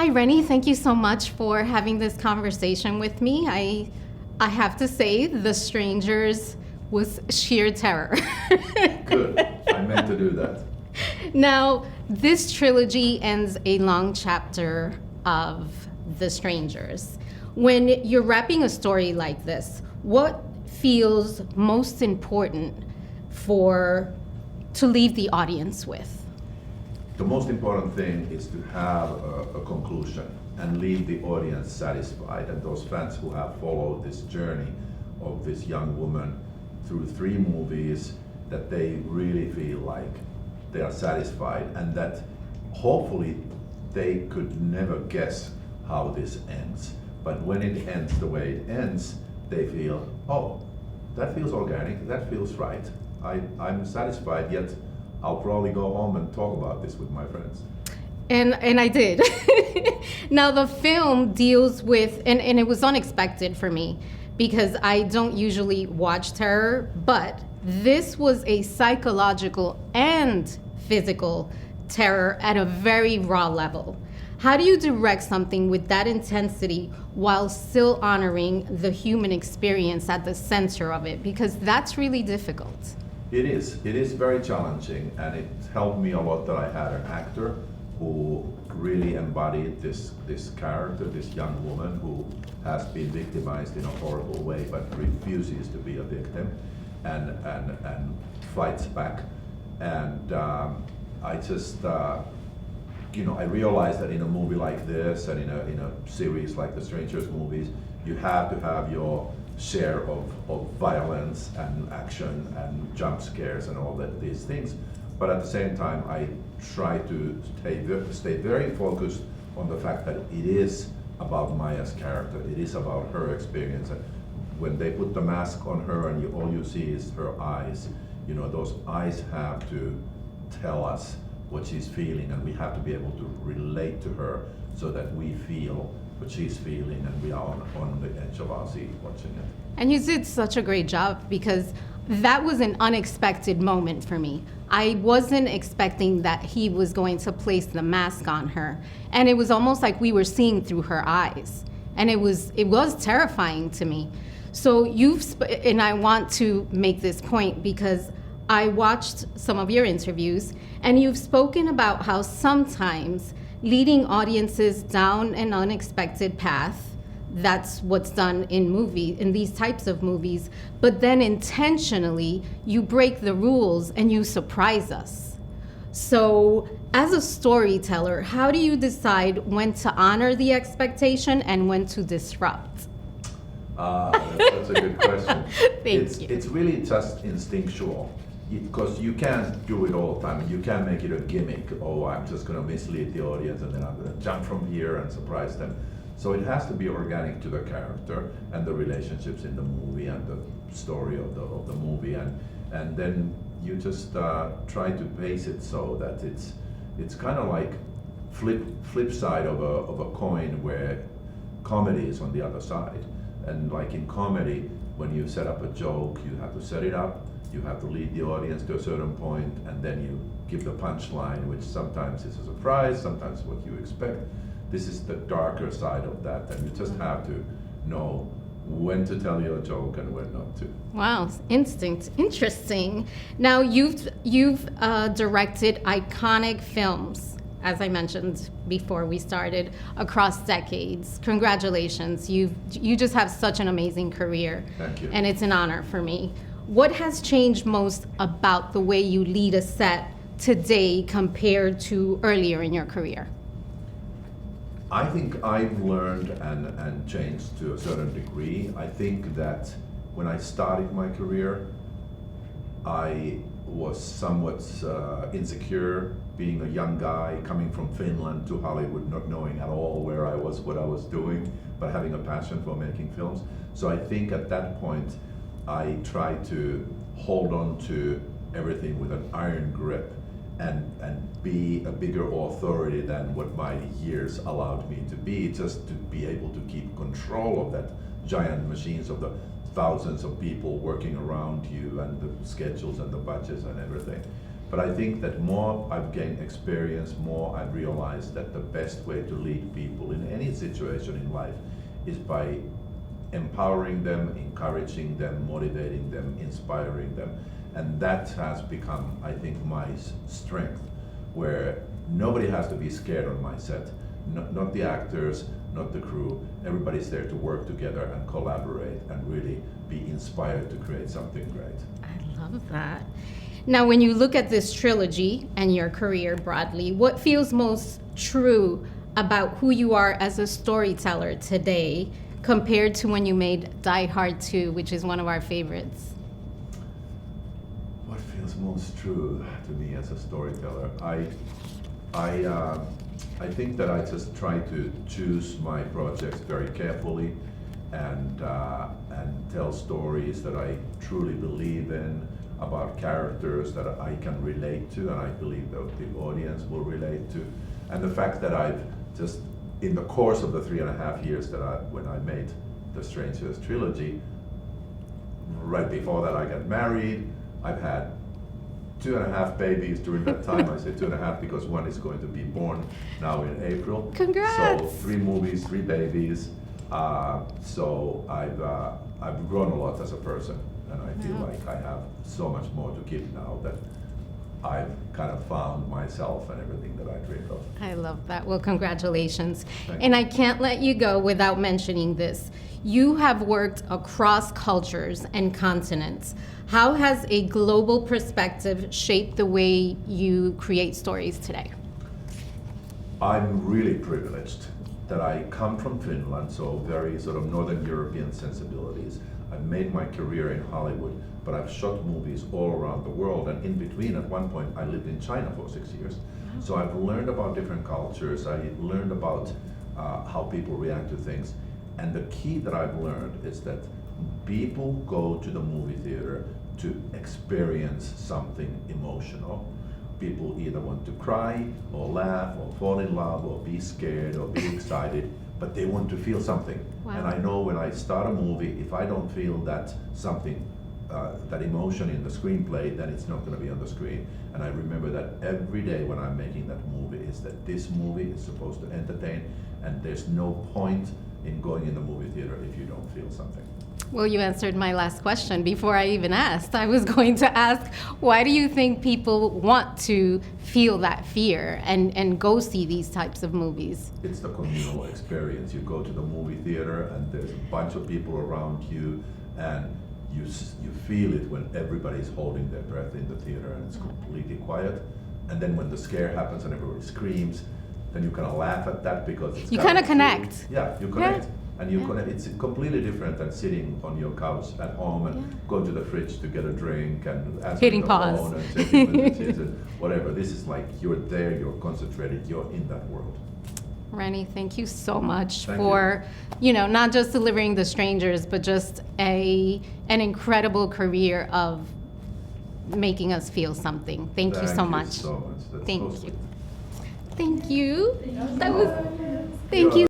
Hi, Renny. Thank you so much for having this conversation with me. I have to say, The Strangers was sheer terror. Good. I meant to do that. Now, this trilogy ends a long chapter of The Strangers. When you're wrapping a story like this, what feels most important to leave the audience with? The most important thing is to have a conclusion and leave the audience satisfied. And those fans who have followed this journey of this young woman through 3 movies, that they really feel like they are satisfied, and that hopefully they could never guess how this ends. But when it ends the way it ends, they feel, oh, that feels organic, that feels right. I'm satisfied, yet I'll probably go home and talk about this with my friends. And I did. Now the film deals with, and it was unexpected for me because I don't usually watch terror, but this was a psychological and physical terror at a very raw level. How do you direct something with that intensity while still honoring the human experience at the center of it? Because that's really difficult. It is very challenging, and it helped me a lot that I had an actor who really embodied this character, this young woman who has been victimized in a horrible way but refuses to be a victim and fights back. And I just, I realized that in a movie like this and in a series like the Strangers movies, you have to have your share of violence and action and jump scares and all these things. But at the same time, I try to stay very focused on the fact that it is about Maya's character. It is about her experience. And when they put the mask on her and all you see is her eyes, those eyes have to tell us what she's feeling, and we have to be able to relate to her so that we feel what she's feeling, and we are on the edge of our seat watching it. And you did such a great job, because that was an unexpected moment for me. I wasn't expecting that he was going to place the mask on her, and it was almost like we were seeing through her eyes, and it was terrifying to me. So and I want to make this point because I watched some of your interviews, and you've spoken about how sometimes leading audiences down an unexpected path, that's what's done in these types of movies, but then intentionally you break the rules and you surprise us. So as a storyteller, how do you decide when to honor the expectation and when to disrupt? That's a good question. Thank you. It's really just instinctual, because you can't do it all the time. You can't make it a gimmick. Oh, I'm just going to mislead the audience and then I'm going to jump from here and surprise them. So it has to be organic to the character and the relationships in the movie and the story of the movie, and then you just try to pace it so that it's kind of like flip side of a coin, where comedy is on the other side. And like in comedy, when you set up a joke, you have to set it up, you have to lead the audience to a certain point, and then you give the punchline, which sometimes is a surprise, sometimes what you expect. This is the darker side of that, and you just have to know when to tell your joke and when not to. Wow, instinct, interesting. Now you've directed iconic films, as I mentioned before we started, across decades. Congratulations, you just have such an amazing career. Thank you. And it's an honor for me. What has changed most about the way you lead a set today compared to earlier in your career? I think I've learned and changed to a certain degree. I think that when I started my career, I was somewhat insecure, being a young guy coming from Finland to Hollywood, not knowing at all where I was, what I was doing, but having a passion for making films. So I think at that point, I tried to hold on to everything with an iron grip and be a bigger authority than what my years allowed me to be, just to be able to keep control of that giant machines of the thousands of people working around you and the schedules and the budgets and everything. But I think that more I've gained experience, more I've realized that the best way to lead people in any situation in life is by empowering them, encouraging them, motivating them, inspiring them. And that has become, I think, my strength, where nobody has to be scared on my set. Not the actors, not the crew. Everybody's there to work together and collaborate and really be inspired to create something great. I love that. Now, when you look at this trilogy and your career broadly, what feels most true about who you are as a storyteller today compared to when you made Die Hard 2, which is one of our favorites? What feels most true to me as a storyteller? I think that I just try to choose my projects very carefully and tell stories that I truly believe in, about characters that I can relate to and I believe that the audience will relate to. And the fact that I've just, in the course of the 3.5 years when I made the Strangers trilogy, right before that I got married, I've had 2.5 babies during that time. I say 2.5 because one is going to be born now in April. Congrats! So 3 movies, 3 babies. So I've grown a lot as a person, and I feel like I have so much more to give now that I've kind of found myself and everything that I dreamed of. I love that. Well, congratulations. Thank And you. I can't let you go without mentioning this. You have worked across cultures and continents. How has a global perspective shaped the way you create stories today? I'm really privileged that I come from Finland, so very sort of Northern European sensibilities. I've made my career in Hollywood, but I've shot movies all around the world, and in between, at one point, I lived in China for 6 years. Wow. So I've learned about different cultures, I learned about how people react to things, and the key that I've learned is that people go to the movie theater to experience something emotional. People either want to cry, or laugh, or fall in love, or be scared, or be excited, but they want to feel something. Wow. And I know when I start a movie, if I don't feel that something, that emotion in the screenplay, then it's not going to be on the screen. And I remember that every day when I'm making that movie is that this movie is supposed to entertain, and there's no point in going in the movie theater if you don't feel something. Well, you answered my last question before I even asked. I was going to ask, why do you think people want to feel that fear and go see these types of movies? It's the communal experience. You go to the movie theater and there's a bunch of people around you, and you feel it when everybody's holding their breath in the theater and it's completely quiet. And then when the scare happens and everybody screams, then you kind of laugh at that because it's you kind of connect. Yeah, you connect. Yeah. And you connect. It's completely different than sitting on your couch at home and going to the fridge to get a drink and answering Hitting the pause. phone and checking messages and whatever. This is like you're there, you're concentrated, you're in that world. Renny, thank you so much Thank for, not just delivering The Strangers, but just an incredible career of making us feel something. Thank you so much. Thank you so much. That's Thank so you. sweet. Thank you. That was. Thank you.